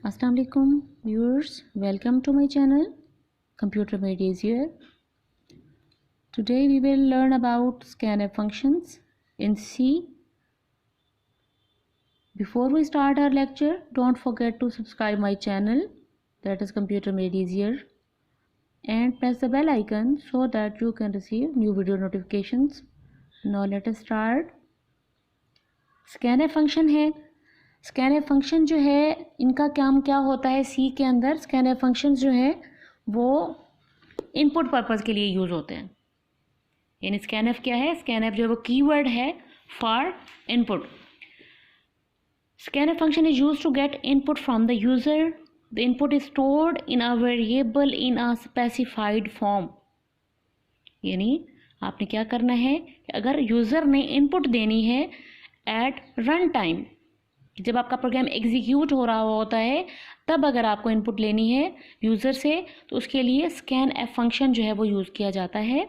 Assalamu alaikum viewers, welcome to my channel Computer Made Easier. Today we will learn about scanf functions in C. Before we start our lecture, don't forget to subscribe my channel, that is Computer Made Easier, and press the bell icon so that you can receive new video notifications. Now let us start. scanf function है। Scanf function जो है इनका काम क्या होता है सी के अंदर। स्कैनएफ फंक्शन जो है वो इनपुट पर्पस के लिए यूज़ होते हैं। यानी स्कैनएफ क्या है, स्कैनएफ जो है वो कीवर्ड है for input. Scanf function is used to get input from the user. The input is stored in a variable in a specified form. यानी आपने क्या करना है कि अगर यूज़र ने इनपुट देनी है एट रन टाइम, जब आपका प्रोग्राम एग्जीक्यूट हो रहा होता है तब अगर आपको इनपुट लेनी है यूज़र से तो उसके लिए स्कैनएफ फंक्शन जो है वो यूज़ किया जाता है।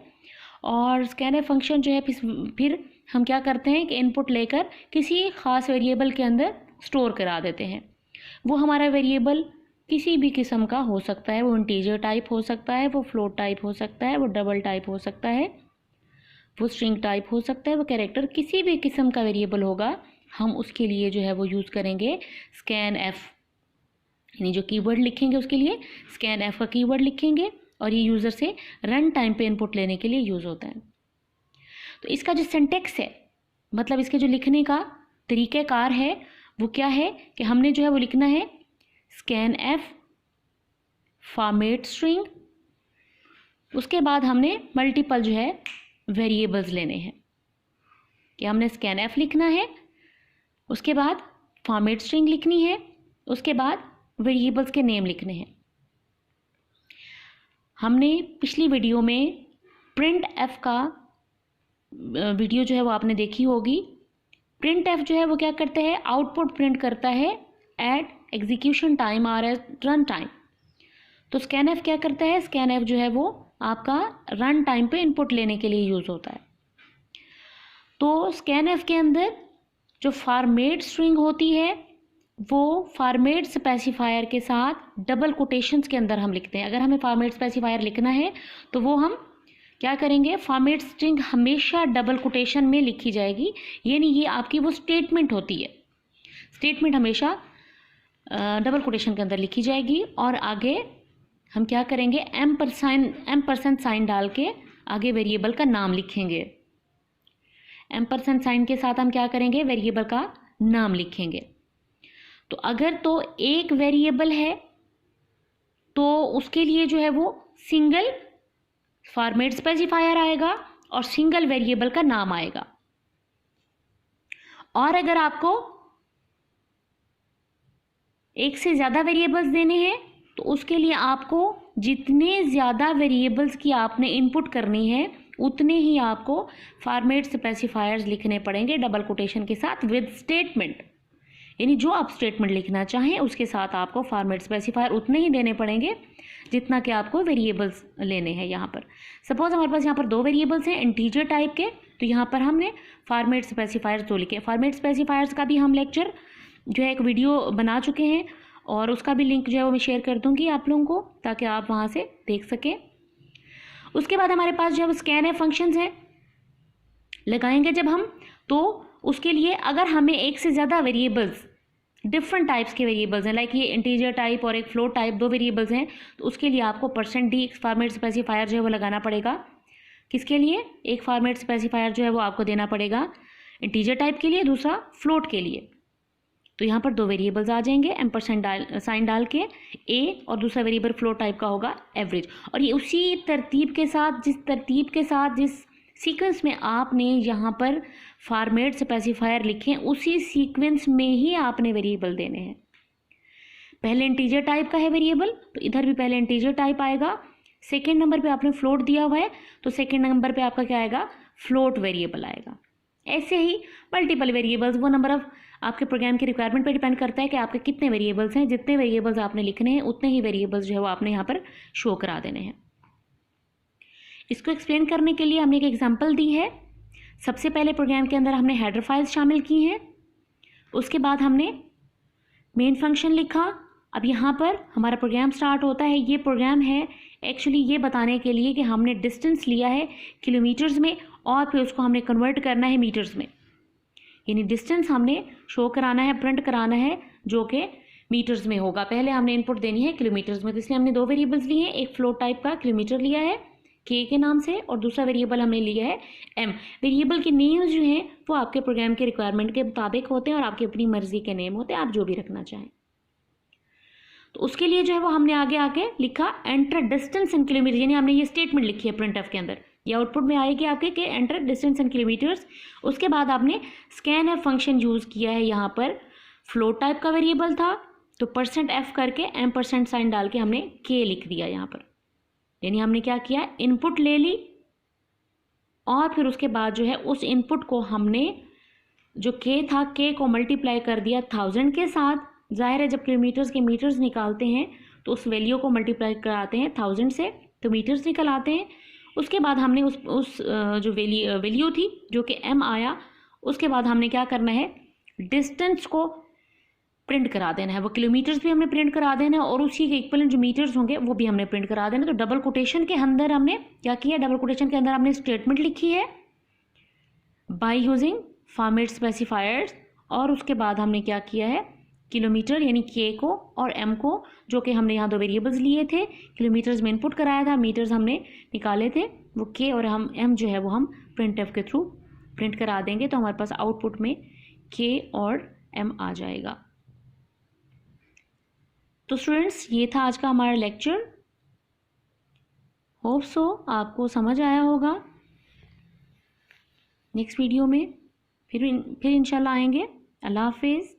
और स्कैनएफ फंक्शन जो है फिर हम क्या करते हैं कि इनपुट लेकर किसी ख़ास वेरिएबल के अंदर स्टोर करा देते हैं। वो हमारा वेरिएबल किसी भी किस्म का हो सकता है, वो इंटीजर टाइप हो सकता है, वो फ्लोट टाइप हो सकता है, वो डबल टाइप हो सकता है, वो स्ट्रिंग टाइप हो सकता है, वो कैरेक्टर किसी भी किस्म का वेरिएबल होगा, हम उसके लिए जो है वो यूज़ करेंगे स्कैनएफ। यानी जो कीवर्ड लिखेंगे उसके लिए स्कैनएफ का कीवर्ड लिखेंगे और ये यूज़र से रन टाइम पे इनपुट लेने के लिए यूज़ होता है। तो इसका जो सिंटेक्स है, मतलब इसके जो लिखने का तरीक़ाकार है वो क्या है कि हमने जो है वो लिखना है स्कैनएफ फॉर्मेट स्ट्रिंग। उसके बाद हमने मल्टीपल जो है वेरिएबल्स लेने हैं कि हमने स्कैनएफ लिखना है, उसके बाद फॉर्मेट स्ट्रिंग लिखनी है, उसके बाद वेरिएबल्स के नेम लिखने हैं। हमने पिछली वीडियो में प्रिंट एफ का वीडियो जो है वो आपने देखी होगी। प्रिंट एफ जो है वो क्या करता है, आउटपुट प्रिंट करता है एट एग्जीक्यूशन टाइम और एट रन टाइम। तो स्कैनएफ क्या करता है, स्कैनएफ जो है वो आपका रन टाइम पे इनपुट लेने के लिए यूज़ होता है। तो स्कैनएफ के अंदर जो फॉर्मेट स्ट्रिंग होती है वो फॉर्मेट स्पेसिफायर के साथ डबल कोटेशंस के अंदर हम लिखते हैं। अगर हमें फॉर्मेट स्पेसिफायर लिखना है तो वो हम क्या करेंगे, फॉर्मेट स्ट्रिंग हमेशा डबल कोटेशन में लिखी जाएगी। यानी ये आपकी वो स्टेटमेंट होती है, स्टेटमेंट हमेशा डबल कोटेशन के अंदर लिखी जाएगी। और आगे हम क्या करेंगे, एम्परसेंड साइन डाल के आगे वेरिएबल का नाम लिखेंगे। एम्परसेंड साइन के साथ हम क्या करेंगे, वेरिएबल का नाम लिखेंगे। तो अगर तो एक वेरिएबल है तो उसके लिए जो है वो सिंगल फॉर्मेट स्पेसिफायर आएगा और सिंगल वेरिएबल का नाम आएगा। और अगर आपको एक से ज़्यादा वेरिएबल्स देने हैं तो उसके लिए आपको जितने ज़्यादा वेरिएबल्स की आपने इनपुट करनी है उतने ही आपको फॉर्मेट स्पेसिफायर्स लिखने पड़ेंगे डबल कोटेशन के साथ विद स्टेटमेंट। यानी जो आप स्टेटमेंट लिखना चाहें उसके साथ आपको फॉर्मेट स्पेसिफायर उतने ही देने पड़ेंगे जितना कि आपको वेरिएबल्स लेने हैं। यहाँ पर सपोज हमारे पास यहाँ पर दो वेरिएबल्स हैं इंटीजर टाइप के, तो यहाँ पर हमने फॉर्मेट स्पेसिफायर्स दो लिखे। फॉर्मेट स्पेसिफायर्स का भी हम लेक्चर जो है एक वीडियो बना चुके हैं और उसका भी लिंक जो है वो मैं शेयर कर दूँगी आप लोगों को ताकि आप वहाँ से देख सकें। उसके बाद हमारे पास जो है वो स्कैनएफ फंक्शंस है लगाएंगे जब हम, तो उसके लिए अगर हमें एक से ज़्यादा वेरिएबल्स, डिफरेंट टाइप्स के वेरिएबल्स हैं, लाइक ये इंटीजर टाइप और एक फ्लोट टाइप दो वेरिएबल्स हैं, तो उसके लिए आपको %d फॉर्मेट स्पेसिफायर जो है वो लगाना पड़ेगा। किसके लिए, एक फॉर्मेट स्पेसिफायर जो है वो आपको देना पड़ेगा इंटीजर टाइप के लिए, दूसरा फ्लोट के लिए। तो यहाँ पर दो वेरिएबल्स आ जाएंगे, एम्परसेंड साइन डाल के ए, और दूसरा वेरिएबल फ्लोट टाइप का होगा एवरेज। और ये उसी तरतीब के साथ, जिस सीक्वेंस में आपने यहाँ पर फॉर्मेट स्पेसिफायर लिखे उसी सीक्वेंस में ही आपने वेरिएबल देने हैं। पहले इंटीजर टाइप का है वेरिएबल तो इधर भी पहले इंटीजर टाइप आएगा। सेकेंड नंबर पे आपने फ्लोट दिया हुआ है तो सेकेंड नंबर पे आपका क्या आएगा, फ्लोट वेरिएबल आएगा। ऐसे ही मल्टीपल वेरिएबल्स, वो नंबर ऑफ आपके प्रोग्राम की रिक्वायरमेंट पे डिपेंड करता है कि आपके कितने वेरिएबल्स हैं। जितने वेरिएबल्स आपने लिखने हैं उतने ही वेरिएबल्स जो है वो आपने यहाँ पर शो करा देने हैं। इसको एक्सप्लेन करने के लिए हमने एक एग्जांपल दी है। सबसे पहले प्रोग्राम के अंदर हमने हेडर फाइल्स शामिल की हैं, उसके बाद हमने मेन फंक्शन लिखा, अब यहाँ पर हमारा प्रोग्राम स्टार्ट होता है। ये प्रोग्राम है एक्चुअली ये बताने के लिए कि हमने डिस्टेंस लिया है किलोमीटर्स में और फिर उसको हमने कन्वर्ट करना है मीटर्स में, यानी डिस्टेंस हमने शो कराना है, प्रिंट कराना है, जो कि मीटर्स में होगा। पहले हमने इनपुट देनी है किलोमीटर्स में, तो इसलिए हमने दो वेरिएबल्स लिए हैं, एक फ्लोट टाइप का किलोमीटर लिया है के नाम से और दूसरा वेरिएबल हमने लिया है एम। वेरिएबल के नेम्स जो हैं वो आपके प्रोग्राम के रिक्वायरमेंट के मुताबिक होते हैं और आपकी अपनी मर्जी के नेम होते हैं, आप जो भी रखना चाहें। तो उसके लिए जो है वो हमने आगे लिखा एंटर डिस्टेंस इन किलोमीटर, यानी हमने ये स्टेटमेंट लिखी है प्रिंटफ के अंदर, ये आउटपुट में आएगी आपके कि एंटर डिस्टेंस इन किलोमीटर्स। उसके बाद आपने स्कैन एफ फंक्शन यूज़ किया है, यहाँ पर फ्लोट टाइप का वेरिएबल था तो %f करके M% डाल के हमने k लिख दिया यहाँ पर, यानी हमने क्या किया, इनपुट ले ली और फिर उसके बाद जो है उस इनपुट को हमने जो k था k को मल्टीप्लाई कर दिया 1000 के साथ। जाहिर है जब किलोमीटर्स के मीटर्स निकालते हैं तो उस वैल्यू को मल्टीप्लाई कराते हैं 1000 से तो मीटर्स निकल आते हैं। उसके बाद हमने उस जो वैल्यू थी जो कि m आया, उसके बाद हमने क्या करना है, डिस्टेंस को प्रिंट करा देना है, वो किलोमीटर्स भी हमने प्रिंट करा देना है और उसी के इक्विवेलेंट जो मीटर्स होंगे वो भी हमने प्रिंट करा देना। तो डबल कोटेशन के अंदर हमने क्या किया, डबल कोटेशन के अंदर हमने स्टेटमेंट लिखी है बाय यूजिंग फॉर्मेट स्पेसिफायर्स और उसके बाद हमने क्या किया है, किलोमीटर यानी के को और एम को, जो कि हमने यहाँ दो वेरिएबल्स लिए थे, किलोमीटर्स में इनपुट कराया था, मीटर्स हमने निकाले थे, वो के और हम एम जो है वो हम प्रिंटफ के थ्रू प्रिंट करा देंगे तो हमारे पास आउटपुट में के और एम आ जाएगा। तो स्टूडेंट्स ये था आज का हमारा लेक्चर, होप सो आपको समझ आया होगा। नेक्स्ट वीडियो में फिर इंशाल्लाह आएंगे। अल्लाह हाफिज़।